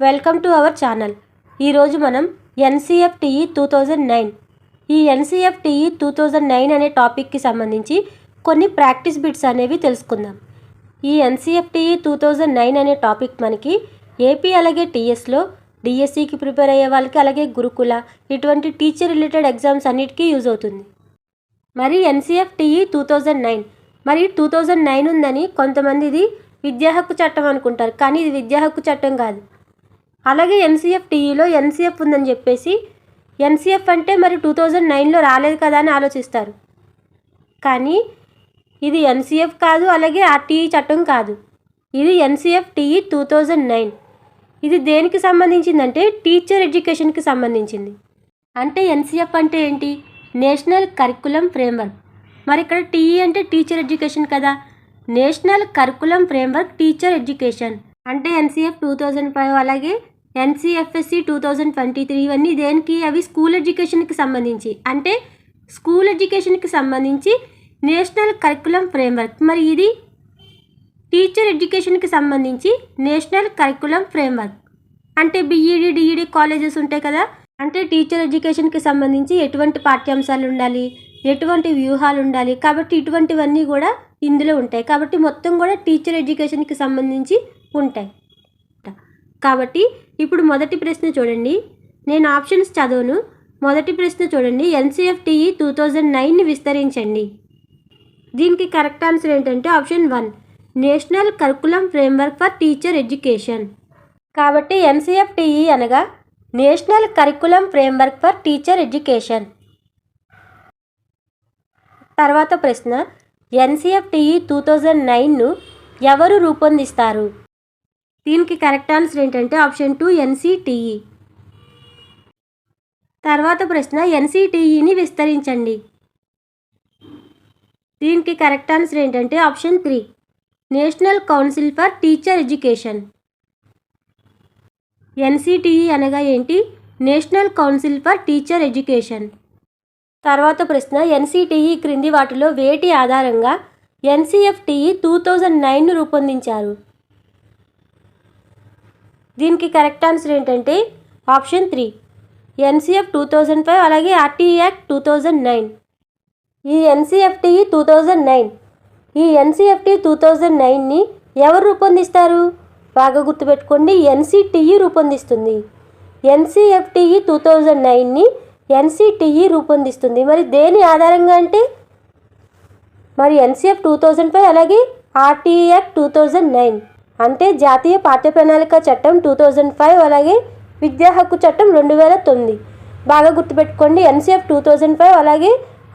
Welcome to our channel. ఈరోజు మనం ఎన్సిఎఫ్టిఈ 2009 ఈ ఎన్సిఎఫ్టిఈ 2009 అనే టాపిక్కి సంబంధించి కొన్ని ప్రాక్టీస్ బిట్స్ అనేవి తెలుసుకుందాం. ఈ ఎన్సిఎఫ్టిఈ 2009 అనే టాపిక్ మనకి ఏపీ అలాగే టీఎస్లో డిఎస్సికి ప్రిపేర్ అయ్యే వాళ్ళకి అలాగే గురుకుల ఇటువంటి టీచర్ రిలేటెడ్ ఎగ్జామ్స్ అన్నిటికీ యూజ్ అవుతుంది. మరి ఎన్సిఎఫ్టిఈ 2009 మరి 2009 ఉందని కొంతమంది ఇది విద్యా హక్కు చట్టం అనుకుంటారు, కానీ ఇది విద్యా హక్కు చట్టం కాదు. అలాగే ఎన్సిఎఫ్టిఈలో ఎన్సిఎఫ్ ఉందని చెప్పేసి ఎన్సిఎఫ్ అంటే మరి 2009లో రాలేదు కదా అని ఆలోచిస్తారు. కానీ ఇది ఎన్సిఎఫ్ కాదు, అలాగే ఆర్టీఈ చట్టం కాదు. ఇది ఎన్సిఎఫ్టిఈ 2009. ఇది దేనికి సంబంధించిందంటే టీచర్ ఎడ్యుకేషన్కి సంబంధించింది. అంటే ఎన్సిఎఫ్ అంటే ఏంటి? National curriculum framework. మరి ఇక్కడ టీఈ అంటే టీచర్ ఎడ్యుకేషన్ కదా. National curriculum framework teacher education అంటే ఎన్సిఎఫ్ 2005 అలాగే ఎన్సిఎఫ్ఎస్సి 2023 ఇవన్నీ దేనికి? అవి స్కూల్ ఎడ్యుకేషన్కి సంబంధించి. అంటే స్కూల్ ఎడ్యుకేషన్కి సంబంధించి నేషనల్ కరికులం ఫ్రేమ్వర్క్. మరి ఇది టీచర్ ఎడ్యుకేషన్కి సంబంధించి నేషనల్ కరికులం ఫ్రేమ్వర్క్. అంటే బీఈడి డిఈడి కాలేజెస్ ఉంటాయి కదా, అంటే టీచర్ ఎడ్యుకేషన్కి సంబంధించి ఎటువంటి పాఠ్యాంశాలు ఉండాలి, ఎటువంటి వ్యూహాలు ఉండాలి, కాబట్టి ఇటువంటివన్నీ కూడా ఇందులో ఉంటాయి. కాబట్టి మొత్తం కూడా టీచర్ ఎడ్యుకేషన్కి సంబంధించి ఉంటాయి. కాబట్టి ఇప్పుడు మొదటి ప్రశ్న చూడండి, నేను ఆప్షన్స్ చదవను. మొదటి ప్రశ్న చూడండి, ఎన్సిఎఫ్టిఈ 2009ని విస్తరించండి. దీనికి కరెక్ట్ ఆన్సర్ ఏంటంటే option 1 national curriculum framework for teacher education. కాబట్టి ఎన్సిఎఫ్టిఈ అనగా national curriculum framework for teacher education. తర్వాత ప్రశ్న, ఎన్సిఎఫ్టిఈ 2009ను ఎవరు రూపొందిస్తారు? దీనికి కరెక్ట్ ఆన్సర్ ఏంటంటే ఆప్షన్ 2 ఎన్సిటిఈ. తర్వాత ప్రశ్న, ఎన్సిటిఈని విస్తరించండి. దీనికి కరెక్ట్ ఆన్సర్ ఏంటంటే option 3 national council for teacher education. NCTE అనగా ఏంటి? National council for teacher education. తర్వాత ప్రశ్న, ఎన్సిటిఈ క్రింది వాటిలో వేటి ఆధారంగా ఎన్సిఎఫ్టిఈ 2009ను రూపొందించారు? దీనికి కరెక్ట్ ఆన్సర్ ఏంటంటే ఆప్షన్ 3 ఎన్సిఎఫ్ 2005 అలాగే ఆర్టీఈ యాక్ట్ 2009. ఈ ఎన్సిఎఫ్టిఈ 2009 ఈ ఎన్సిఎఫ్టి 2009ని ఎవరు రూపొందిస్తారు? బాగా గుర్తుపెట్టుకోండి, ఎన్సిటిఈ రూపొందిస్తుంది. ఎన్సిఎఫ్టిఈ 2009ని ఎన్సిటిఈ రూపొందిస్తుంది. మరి దేని ఆధారంగా అంటే మరి ఎన్సిఎఫ్ 2005 అలాగే ఆర్టీఈ యాక్ట్ 2009 అంటే జాతీయ పాఠ్య ప్రణాళిక చట్టం 2005 అలాగే విద్యా హక్కు చట్టం 2009. బాగా గుర్తుపెట్టుకోండి, ఎన్సిఎఫ్ 2005 అలాగే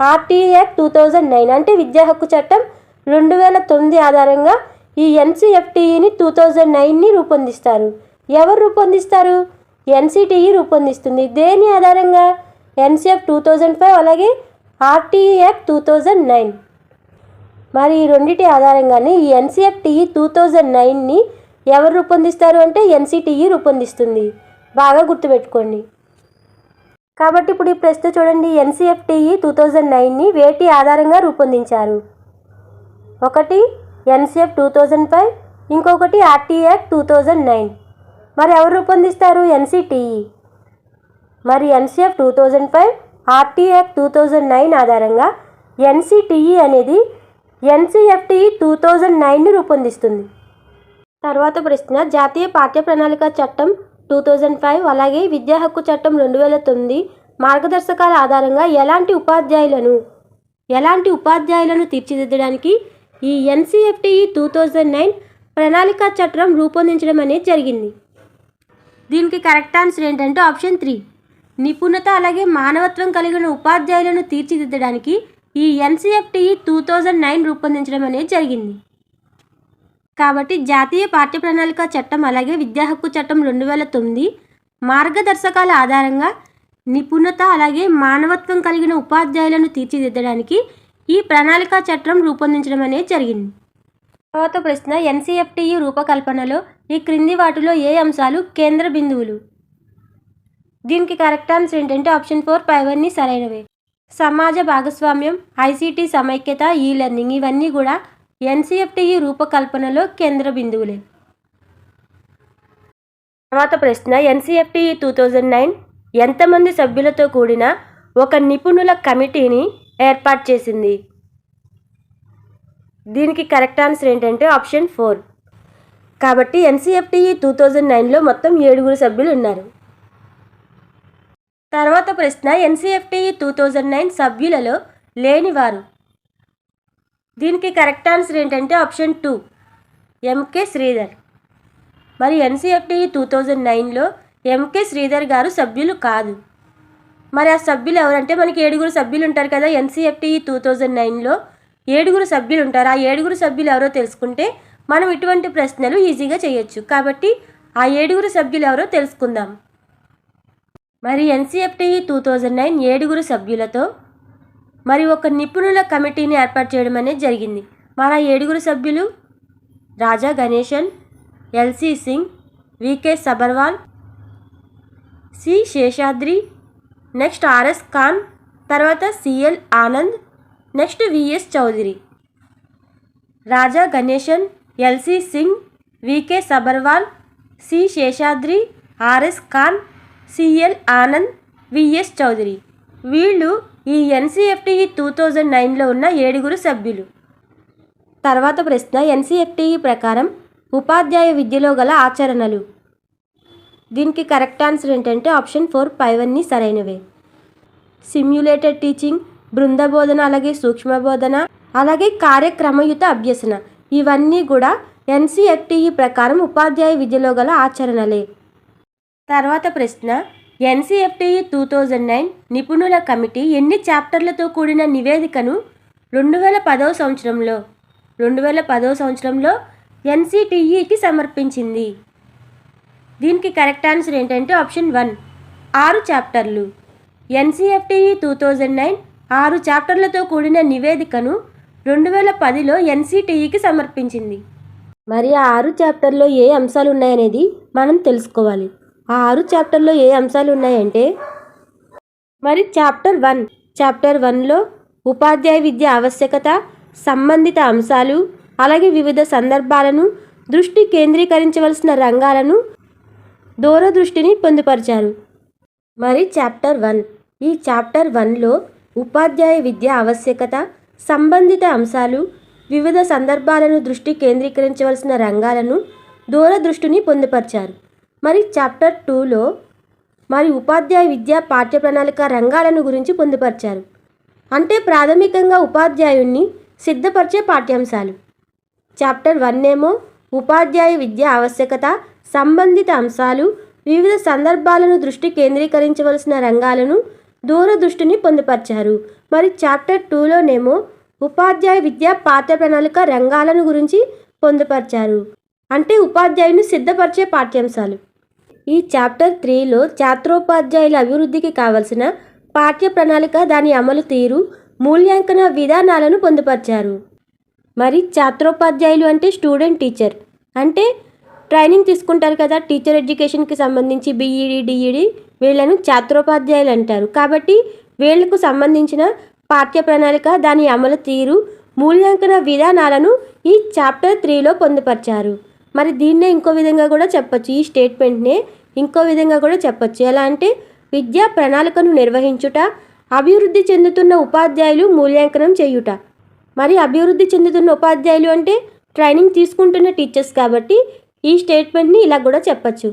ఆర్టీఈ యాక్ట్ 2009 అంటే విద్యా హక్కు చట్టం 2009 ఆధారంగా ఈ ఎన్సిఎఫ్టిఈని 2009ని రూపొందిస్తారు. ఎవరు రూపొందిస్తారు? ఎన్సిటిఈ రూపొందిస్తుంది. దేని ఆధారంగా? ఎన్సిఎఫ్ 2005 అలాగే ఆర్టీఈ యాక్ట్ 2009. మరి ఈ రెండింటి ఆధారంగానే ఈ ఎన్సిఎఫ్టిఈ 2009ని ఎవరు రూపొందిస్తారు అంటే ఎన్సిటిఈ రూపొందిస్తుంది. బాగా గుర్తుపెట్టుకోండి. కాబట్టి ఇప్పుడు ఈ ప్రశ్న చూడండి, ఎన్సిఎఫ్టిఈ 2009ని వేటి ఆధారంగా రూపొందించారు? ఒకటి ఎన్సిఎఫ్ 2005, ఇంకొకటి ఆర్టీఈ యాక్ట్ 2009. మరి ఎవరు రూపొందిస్తారు? ఎన్సిటిఈ. మరి ఎన్సిఎఫ్ 2005 ఆర్టీఈ యాక్ట్ 2009 ఆధారంగా ఎన్సిటిఈ అనేది ఎన్సిఎఫ్టిఈ 2009ని రూపొందిస్తుంది. తర్వాత ప్రశ్న, జాతీయ పాఠ్య ప్రణాళిక చట్టం 2005 అలాగే విద్యా హక్కు చట్టం 2009 మార్గదర్శకాల ఆధారంగా ఎలాంటి ఉపాధ్యాయులను తీర్చిదిద్దడానికి ఈ ఎన్సిఎఫ్టిఈ 2009 ప్రణాళికా చట్టం రూపొందించడం అనేది జరిగింది. దీనికి కరెక్ట్ ఆన్సర్ ఏంటంటే ఆప్షన్ 3 నిపుణత అలాగే మానవత్వం కలిగిన ఉపాధ్యాయులను తీర్చిదిద్దడానికి ఈ ఎన్సిఎఫ్టిఈ 2009 రూపొందించడం అనేది జరిగింది. కాబట్టి జాతీయ పాఠ్య ప్రణాళిక చట్టం అలాగే విద్యా హక్కు చట్టం 2009 మార్గదర్శకాల ఆధారంగా నిపుణత అలాగే మానవత్వం కలిగిన ఉపాధ్యాయులను తీర్చిదిద్దడానికి ఈ ప్రణాళికా చట్టం రూపొందించడం అనేది జరిగింది. తర్వాత ప్రశ్న, ఎన్సిఎఫ్టిఈ రూపకల్పనలో ఈ క్రింది వాటిలో ఏ అంశాలు కేంద్ర బిందువులు? దీనికి కరెక్ట్ ఆన్సర్ ఏంటంటే ఆప్షన్ 4 పైవన్నీ సరైనవే. సమాజ భాగస్వామ్యం, ఐసిటి సమైక్యత, ఈ లెర్నింగ్ ఇవన్నీ కూడా ఎన్సిఎఫ్టిఈ రూపకల్పనలో కేంద్ర బిందువులే. తర్వాత ప్రశ్న, ఎన్సిఎఫ్టి 2009 ఎంతమంది సభ్యులతో కూడిన ఒక నిపుణుల కమిటీని ఏర్పాటు చేసింది? దీనికి కరెక్ట్ ఆన్సర్ ఏంటంటే ఆప్షన్ 4. కాబట్టి ఎన్సిఎఫ్టి 2009లో మొత్తం 7 సభ్యులు ఉన్నారు. తర్వాత ప్రశ్న, ఎన్సిఎఫ్టి 2009 సభ్యులలో లేనివారు? దీనికి కరెక్ట్ ఆన్సర్ ఏంటంటే ఆప్షన్ 2, ఎంకే శ్రీధర్. మరి ఎన్సిఎఫ్టి 2009లో ఎంకే శ్రీధర్ గారు సభ్యులు కాదు. మరి ఆ సభ్యులు ఎవరంటే మనకి 7 సభ్యులు ఉంటారు కదా. ఎన్సిఎఫ్టి 2009లో 7 సభ్యులు ఉంటారు. ఆ 7 సభ్యులు ఎవరో తెలుసుకుంటే మనం ఇటువంటి ప్రశ్నలు ఈజీగా చేయొచ్చు. కాబట్టి ఆ 7 సభ్యులు ఎవరో తెలుసుకుందాం. మరి ఎన్సిఎఫ్టి 2009 7 సభ్యులతో మరి ఒక నిపుణుల కమిటీని ఏర్పాటు చేయడం అనేది జరిగింది. మరి ఆ 7 సభ్యులు Raja Ganesan, LC Singh, VK Sabharwal, C Seshadri, next RS Khan, తర్వాత CL Anand, next VS Chaudhary. Raja Ganesan, LC Singh, VK Sabharwal, C Seshadri, RS Khan, CL Anand, VS Chaudhary. వీళ్ళు ఈ ఎన్సిఎఫ్టి 2009లో ఉన్న 7 సభ్యులు. తర్వాత ప్రశ్న, ఎన్సిఎఫ్టి ప్రకారం ఉపాధ్యాయ విద్యలో గల ఆచరణలు? దీనికి కరెక్ట్ ఆన్సర్ ఏంటంటే ఆప్షన్ 4, పైవన్నీ సరైనవే. సిమ్యులేటెడ్ టీచింగ్, బృంద బోధన, అలాగే సూక్ష్మ బోధన, అలాగే కార్యక్రమయుత అభ్యసన, ఇవన్నీ కూడా ఎన్సిఎఫ్టి ప్రకారం ఉపాధ్యాయ విద్యలో గల ఆచరణలే. తర్వాత ప్రశ్న, ఎన్సిఎఫ్టి 2009 నిపుణుల కమిటీ ఎన్ని చాప్టర్లతో కూడిన నివేదికను 2010 సంవత్సరంలో ఎన్సిటిఈకి సమర్పించింది? దీనికి కరెక్ట్ ఆన్సర్ ఏంటంటే ఆప్షన్ 1, 6 చాప్టర్లు. ఎన్సిఎఫ్టి 2009 6 చాప్టర్లతో కూడిన నివేదికను 2010లో ఎన్సిటిఈకి సమర్పించింది. మరి ఆ 6 చాప్టర్లో ఏ అంశాలు ఉన్నాయనేది మనం తెలుసుకోవాలి. ఆ 6 చాప్టర్లో ఏ అంశాలు ఉన్నాయంటే, మరి చాప్టర్ 1లో ఉపాధ్యాయ విద్య ఆవశ్యకత, సంబంధిత అంశాలు, అలాగే వివిధ సందర్భాలను, దృష్టి కేంద్రీకరించవలసిన రంగాలను, దూరదృష్టిని పొందుపరిచారు. మరి చాప్టర్ 1, ఈ చాప్టర్ 1లో ఉపాధ్యాయ విద్య ఆవశ్యకత, సంబంధిత అంశాలు, వివిధ సందర్భాలను, దృష్టి కేంద్రీకరించవలసిన రంగాలను, దూరదృష్టిని పొందుపరిచారు. మరి చాప్టర్ 2లో మరి ఉపాధ్యాయ విద్యా పాఠ్య ప్రణాళిక రంగాలను గురించి పొందుపరిచారు. అంటే ప్రాథమికంగా ఉపాధ్యాయుణ్ణి సిద్ధపరిచే పాఠ్యాంశాలు. చాప్టర్ 1 ఏమో ఉపాధ్యాయ విద్య ఆవశ్యకత, సంబంధిత అంశాలు, వివిధ సందర్భాలను, దృష్టి కేంద్రీకరించవలసిన రంగాలను, దూరదృష్టిని పొందుపరిచారు. మరి చాప్టర్ 2లోనేమో ఉపాధ్యాయ విద్యా పాఠ్య ప్రణాళిక రంగాలను గురించి పొందుపరిచారు. అంటే ఉపాధ్యాయుని సిద్ధపరిచే పాఠ్యాంశాలు. ఈ చాప్టర్ 3లో ఛాత్రోపాధ్యాయుల అభివృద్ధికి కావలసిన పాఠ్య ప్రణాళిక, దాని అమలు తీరు, మూల్యాంకన విధానాలను పొందుపరిచారు. మరి ఛాత్రోపాధ్యాయులు అంటే స్టూడెంట్ టీచర్, అంటే ట్రైనింగ్ తీసుకుంటారు కదా టీచర్ ఎడ్యుకేషన్కి సంబంధించి బీఈడి, డిఈడి, వీళ్ళను ఛాత్రోపాధ్యాయులు అంటారు. కాబట్టి వీళ్లకు సంబంధించిన పాఠ్య ప్రణాళిక, దాని అమలు తీరు, మూల్యాంకన విధానాలను ఈ చాప్టర్ 3లో పొందుపరిచారు. మరి దీన్నే ఇంకో విధంగా కూడా చెప్పచ్చు, ఈ స్టేట్మెంట్నే ఇంకో విధంగా కూడా చెప్పచ్చు. ఎలా అంటే విద్యా ప్రణాళికను నిర్వహించుట, అభివృద్ధి చెందుతున్న ఉపాధ్యాయులు మూల్యాంకనం చేయుట. మరి అభివృద్ధి చెందుతున్న ఉపాధ్యాయులు అంటే ట్రైనింగ్ తీసుకుంటున్న టీచర్స్, కాబట్టి ఈ స్టేట్మెంట్ని ఇలా కూడా చెప్పచ్చు.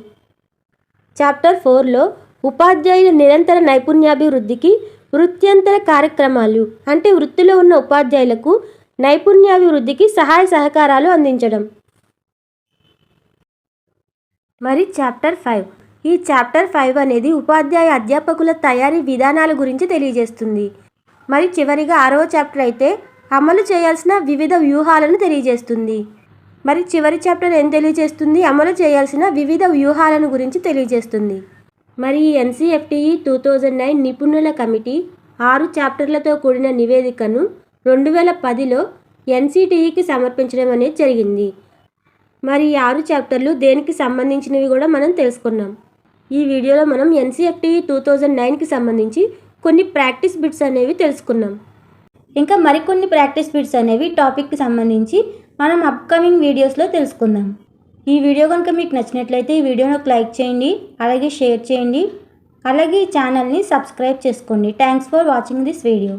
చాప్టర్ 4లో ఉపాధ్యాయుల నిరంతర నైపుణ్యాభివృద్ధికి వృత్యంతర కార్యక్రమాలు, అంటే వృత్తిలో ఉన్న ఉపాధ్యాయులకు నైపుణ్యాభివృద్ధికి సహాయ సహకారాలు అందించడం. మరి చాప్టర్ 5, ఈ చాప్టర్ 5 అనేది ఉపాధ్యాయ అధ్యాపకుల తయారీ విధానాల గురించి తెలియజేస్తుంది. మరి చివరిగా 6వ చాప్టర్ అయితే అమలు చేయాల్సిన వివిధ వ్యూహాలను తెలియజేస్తుంది. మరి చివరి చాప్టర్ ఏం తెలియజేస్తుంది? అమలు చేయాల్సిన వివిధ వ్యూహాలను గురించి తెలియజేస్తుంది. మరి ఎన్సిఎఫ్టి 2009 నిపుణుల కమిటీ 6 చాప్టర్లతో కూడిన నివేదికను 2010లో ఎన్సిటిఈకి సమర్పించడం అనేది జరిగింది. మరి ఈ 6 చాప్టర్లు దేనికి సంబంధించినవి కూడా మనం తెలుసుకున్నాం. ఈ వీడియోలో మనం ఎన్సిఎఫ్టి 2009కి సంబంధించి కొన్ని ప్రాక్టీస్ బిట్స్ అనేవి తెలుసుకున్నాం. ఇంకా మరికొన్ని ప్రాక్టీస్ బిట్స్ అనేవి టాపిక్కి సంబంధించి మనం అప్కమింగ్ వీడియోస్లో తెలుసుకుందాం. ఈ వీడియో కనుక మీకు నచ్చినట్లయితే ఈ వీడియోని ఒక లైక్ చేయండి, అలాగే షేర్ చేయండి, అలాగే ఈ ఛానల్ని సబ్స్క్రైబ్ చేసుకోండి. Thanks for watching this video.